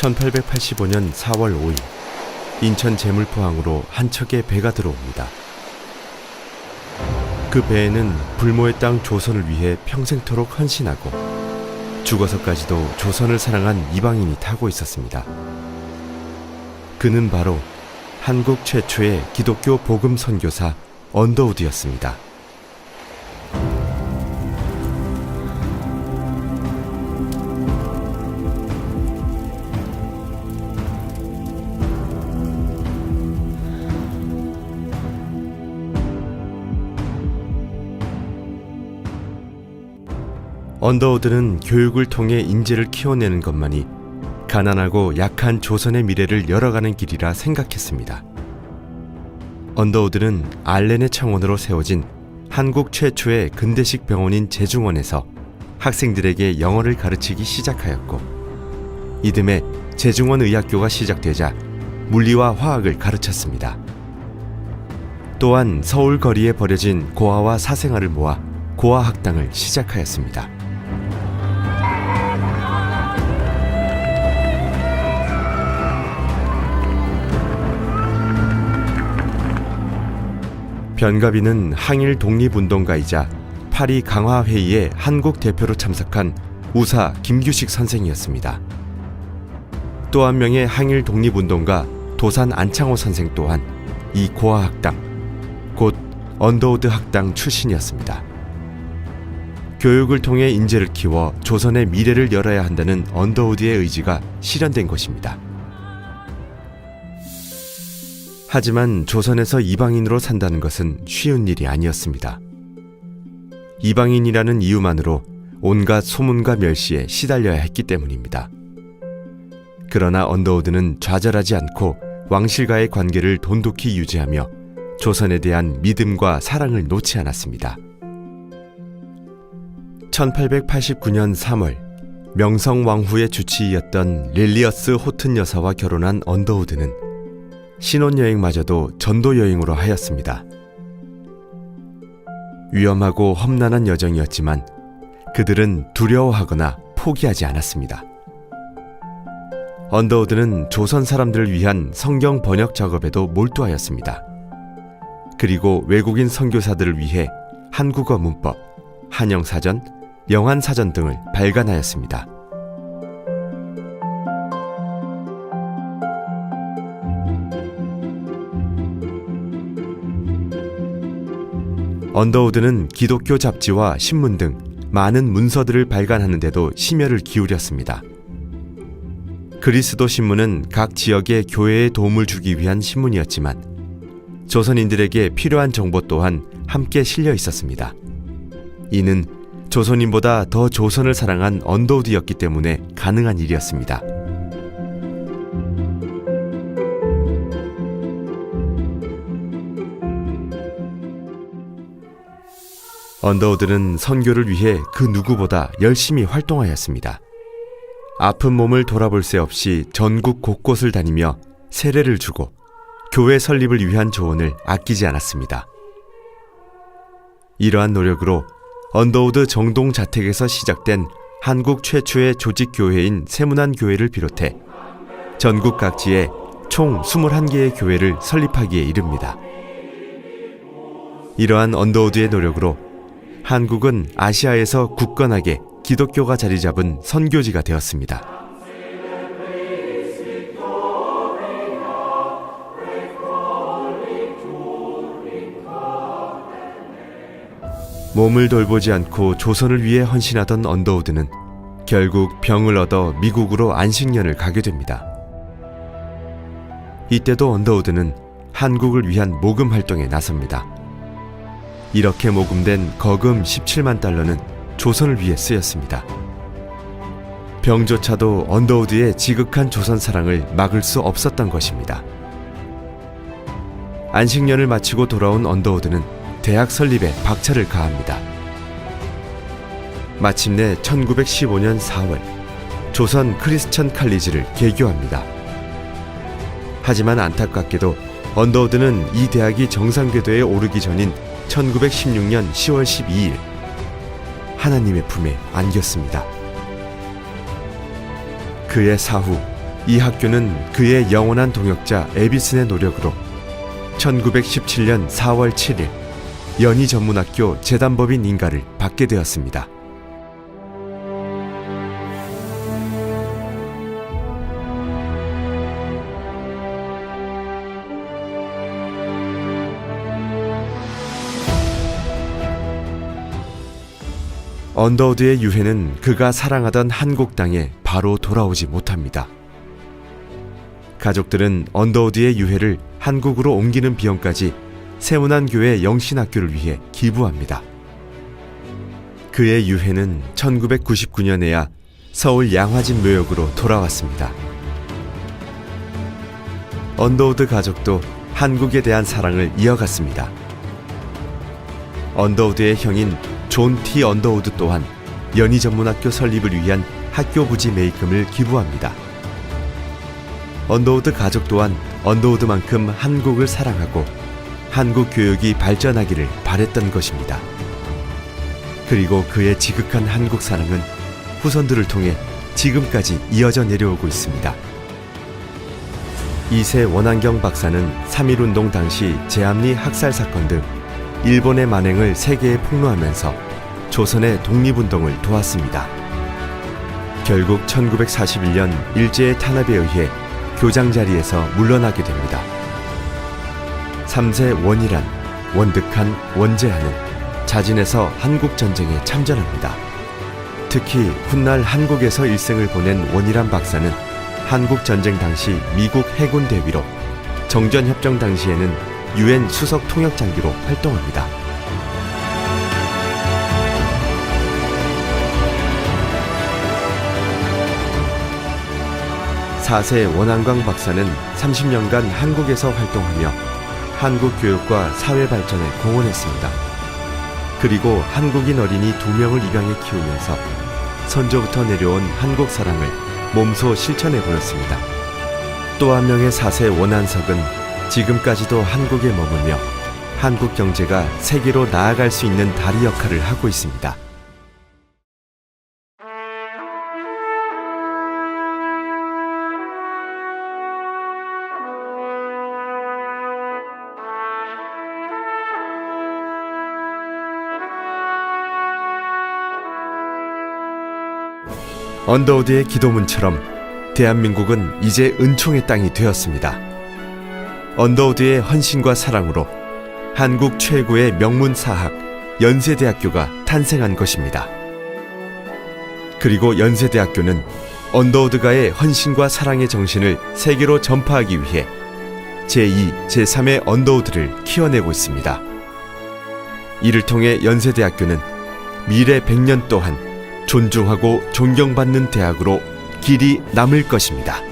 1885년 4월 5일 인천 제물포항으로 한 척의 배가 들어옵니다. 그 배에는 불모의 땅 조선을 위해 평생토록 헌신하고 죽어서까지도 조선을 사랑한 이방인이 타고 있었습니다. 그는 바로 한국 최초의 기독교 복음 선교사 언더우드였습니다. 언더우드는 교육을 통해 인재를 키워내는 것만이 가난하고 약한 조선의 미래를 열어가는 길이라 생각했습니다. 언더우드는 알렌의 청원으로 세워진 한국 최초의 근대식 병원인 제중원에서 학생들에게 영어를 가르치기 시작하였고, 이듬해 제중원 의학교가 시작되자 물리와 화학을 가르쳤습니다. 또한 서울 거리에 버려진 고아와 사생아를 모아 고아학당을 시작하였습니다. 변가비는 항일 독립운동가이자 파리 강화회의에 한국 대표로 참석한 우사 김규식 선생이었습니다. 또 한 명의 항일 독립운동가 도산 안창호 선생 또한 이 고아학당, 곧 언더우드 학당 출신이었습니다. 교육을 통해 인재를 키워 조선의 미래를 열어야 한다는 언더우드의 의지가 실현된 것입니다. 하지만 조선에서 이방인으로 산다는 것은 쉬운 일이 아니었습니다. 이방인이라는 이유만으로 온갖 소문과 멸시에 시달려야 했기 때문입니다. 그러나 언더우드는 좌절하지 않고 왕실과의 관계를 돈독히 유지하며 조선에 대한 믿음과 사랑을 놓지 않았습니다. 1889년 3월 명성왕후의 주치의였던 릴리어스 호튼 여사와 결혼한 언더우드는 신혼여행마저도 전도여행으로 하였습니다. 위험하고 험난한 여정이었지만 그들은 두려워하거나 포기하지 않았습니다. 언더우드는 조선 사람들을 위한 성경 번역 작업에도 몰두하였습니다. 그리고 외국인 선교사들을 위해 한국어 문법, 한영사전, 영한사전 등을 발간하였습니다. 언더우드는 기독교 잡지와 신문 등 많은 문서들을 발간하는 데도 심혈을 기울였습니다. 그리스도 신문은 각 지역의 교회에 도움을 주기 위한 신문이었지만 조선인들에게 필요한 정보 또한 함께 실려 있었습니다. 이는 조선인보다 더 조선을 사랑한 언더우드였기 때문에 가능한 일이었습니다. 언더우드는 선교를 위해 그 누구보다 열심히 활동하였습니다. 아픈 몸을 돌아볼 새 없이 전국 곳곳을 다니며 세례를 주고 교회 설립을 위한 조언을 아끼지 않았습니다. 이러한 노력으로 언더우드 정동 자택에서 시작된 한국 최초의 조직교회인 세문안교회를 비롯해 전국 각지에 총 21개의 교회를 설립하기에 이릅니다. 이러한 언더우드의 노력으로 한국은 아시아에서 굳건하게 기독교가 자리 잡은 선교지가 되었습니다. 몸을 돌보지 않고 조선을 위해 헌신하던 언더우드는 결국 병을 얻어 미국으로 안식년을 가게 됩니다. 이때도 언더우드는 한국을 위한 모금 활동에 나섭니다. 이렇게 모금된 거금 17만 달러는 조선을 위해 쓰였습니다. 병조차도 언더우드의 지극한 조선 사랑을 막을 수 없었던 것입니다. 안식년을 마치고 돌아온 언더우드는 대학 설립에 박차를 가합니다. 마침내 1915년 4월 조선 크리스천 칼리지를 개교합니다. 하지만 안타깝게도 언더우드는 이 대학이 정상궤도에 오르기 전인 1916년 10월 12일 하나님의 품에 안겼습니다. 그의 사후 이 학교는 그의 영원한 동역자 에비슨의 노력으로 1917년 4월 7일 연희전문학교 재단법인 인가를 받게 되었습니다. 언더우드의 유해는 그가 사랑하던 한국 땅에 바로 돌아오지 못합니다. 가족들은 언더우드의 유해를 한국으로 옮기는 비용까지 세운한 교회 영신학교를 위해 기부합니다. 그의 유해는 1999년에야 서울 양화진 묘역으로 돌아왔습니다. 언더우드 가족도 한국에 대한 사랑을 이어갔습니다. 언더우드의 형인 존 T. 언더우드 또한 연희전문학교 설립을 위한 학교 부지 매입금을 기부합니다. 언더우드 가족 또한 언더우드만큼 한국을 사랑하고 한국 교육이 발전하기를 바랬던 것입니다. 그리고 그의 지극한 한국 사랑은 후손들을 통해 지금까지 이어져 내려오고 있습니다. 2세 원한경 박사는 3.1운동 당시 제암리 학살 사건 등 일본의 만행을 세계에 폭로하면서 조선의 독립운동을 도왔습니다. 결국 1941년 일제의 탄압에 의해 교장 자리에서 물러나게 됩니다. 3세 원이란, 원득한, 원재하는 자진해서 한국전쟁에 참전합니다. 특히 훗날 한국에서 일생을 보낸 원이란 박사는 한국전쟁 당시 미국 해군 대위로, 정전협정 당시에는 UN 수석 통역장교로 활동합니다. 4세 원한광 박사는 30년간 한국에서 활동하며 한국 교육과 사회 발전에 공헌했습니다. 그리고 한국인 어린이 2명을 입양해 키우면서 선조부터 내려온 한국 사랑을 몸소 실천해 보였습니다. 또 한 명의 4세 원한석은 지금까지도 한국에 머물며 한국 경제가 세계로 나아갈 수 있는 다리 역할을 하고 있습니다. 언더우드의 기도문처럼 대한민국은 이제 은총의 땅이 되었습니다. 언더우드의 헌신과 사랑으로 한국 최고의 명문 사학 연세대학교가 탄생한 것입니다. 그리고 연세대학교는 언더우드가의 헌신과 사랑의 정신을 세계로 전파하기 위해 제2, 제3의 언더우드를 키워내고 있습니다. 이를 통해 연세대학교는 미래 100년 동안 존중하고 존경받는 대학으로 길이 남을 것입니다.